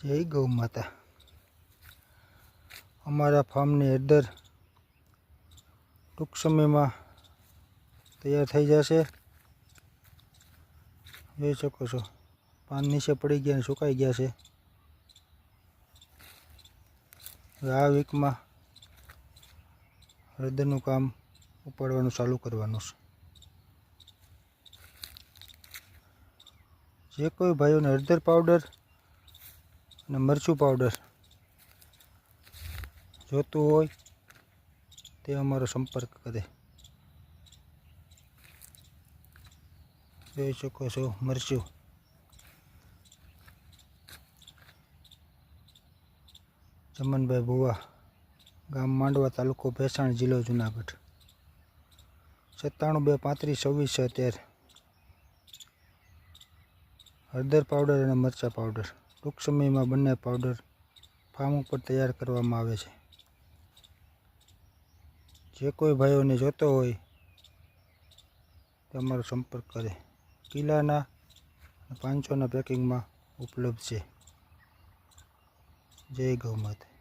જય ગૌ માતા। અમારા ફાર્મની હળદર ટૂંક સમયમાં તૈયાર થઈ જશે। જોઈ શકો છો, પાન નીચે પડી ગયા અને સુકાઈ ગયા છે। હવે આ વીકમાં હળદરનું કામ ઉપાડવાનું ચાલુ કરવાનું છે। જે કોઈ ભાઈઓને હળદર પાવડર અને મરચું પાવડર જોતું હોય તે અમારો સંપર્ક કરે। જોઈ શકો છો મરચું, ચમનભાઈ ભુવા, ગામ માંડવા, તાલુકો ભેસાણ, જિલ્લો જુનાગઢ। 97 2 35 26 76। હળદર પાવડર અને મરચાં પાવડર ટૂંક સમયમાં બંને પાવડર ફાર્મ ઉપર તૈયાર કરવામાં આવે છે। જે કોઈ ભાઈઓને જોતો હોય તે અમારો સંપર્ક કરે। કિલ્લાના 500ના પેકિંગમાં ઉપલબ્ધ છે। જય ગૌ માતા।